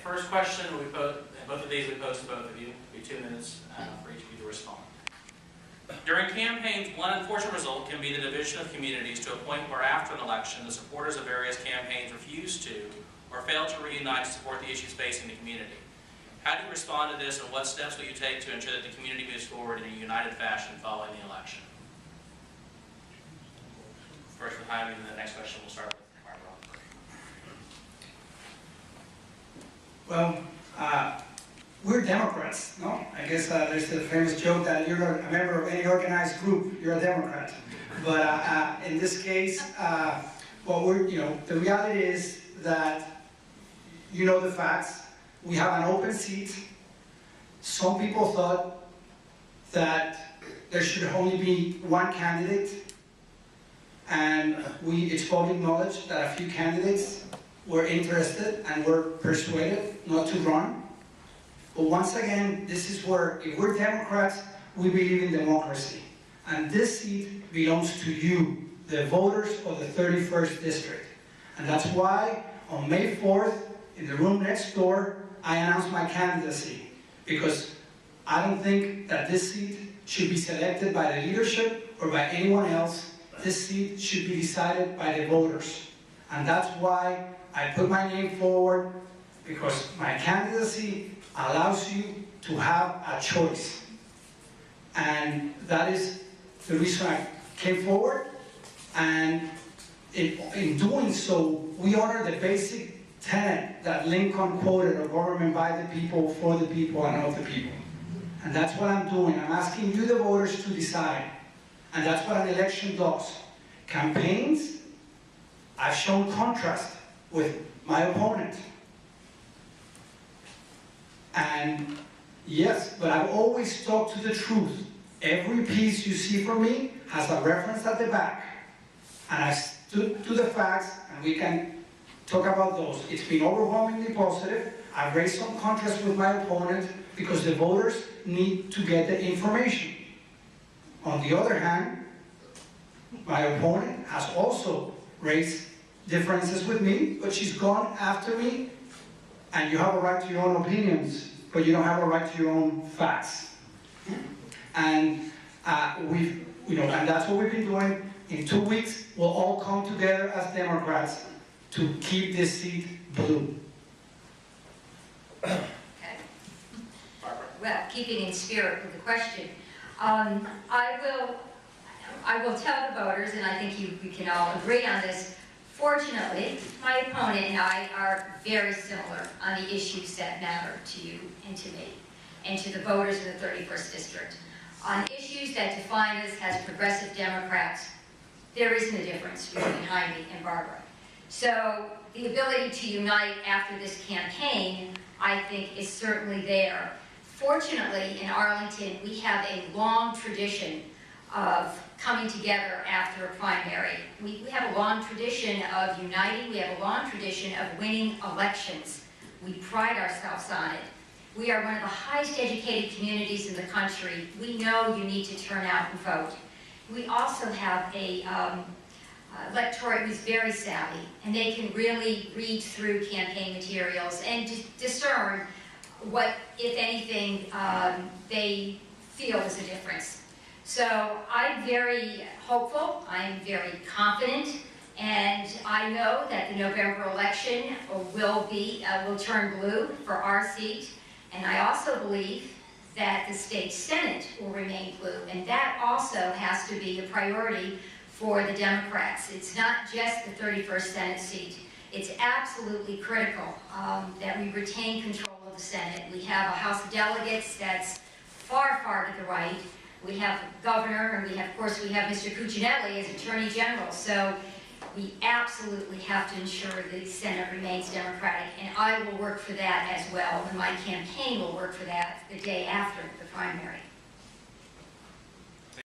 First question, both of these we pose to both of you. It'll be 2 minutes for each of you to respond. During campaigns, one unfortunate result can be the division of communities to a point where after an election, the supporters of various campaigns refuse to or fail to reunite to support the issues facing the community. How do you respond to this, and what steps will you take to ensure that the community moves forward in a united fashion following the election? First with Jaime, and the next question we'll start with Barbara. Well, we're Democrats, no? I guess there's the famous joke that you're a member of any organized group, you're a Democrat. But in this case, the reality is that you know the facts. We have an open seat. Some people thought that there should only be one candidate, and it's public knowledge that a few candidates were interested and were persuaded not to run. But once again, this is where, if we're Democrats, we believe in democracy. And this seat belongs to you, the voters of the 31st District. And that's why on May 4th, in the room next door, I announced my candidacy. Because I don't think that this seat should be selected by the leadership or by anyone else. This seat should be decided by the voters. And that's why I put my name forward, because my candidacy allows you to have a choice. And that is the reason I came forward. And in doing so, we honor the basic tenet that Lincoln quoted, of government by the people, for the people, and of the people. And that's what I'm doing. I'm asking you, the voters, to decide. And that's what an election does. Campaigns, I've shown contrast with my opponent. And yes, but I've always talked to the truth. Every piece you see from me has a reference at the back. And I stood to the facts, and we can talk about those. It's been overwhelmingly positive. I've raised some contrast with my opponent because the voters need to get the information. On the other hand, my opponent has also raised differences with me, but she's gone after me. And you have a right to your own opinions, but you don't have a right to your own facts. And and that's what we've been doing. In 2 weeks, we'll all come together as Democrats to keep this seat blue. Okay. Well, keeping in spirit with the question, I will tell the voters, and I think we can all agree on this. Fortunately, my opponent and I are very similar on the issues that matter to you and to me, and to the voters in the 31st District. On issues that define us as progressive Democrats, there isn't a difference between Jaime and Barbara. So the ability to unite after this campaign, I think, is certainly there. Fortunately, in Arlington, we have a long tradition of coming together after a primary. We have a long tradition of uniting. We have a long tradition of winning elections. We pride ourselves on it. We are one of the highest educated communities in the country. We know you need to turn out and vote. We also have a electorate who's very savvy, and they can really read through campaign materials and discern what, if anything, they feel is a difference. So I'm very hopeful, I'm very confident, and I know that the November election will turn blue for our seat, and I also believe that the state Senate will remain blue, and that also has to be a priority for the Democrats. It's not just the 31st Senate seat. It's absolutely critical that we retain control of the Senate. We have a House of Delegates that's far, far to the right. We have a governor, and of course, we have Mr. Cuccinelli as Attorney General. So we absolutely have to ensure the Senate remains Democratic, and I will work for that as well, and my campaign will work for that the day after the primary.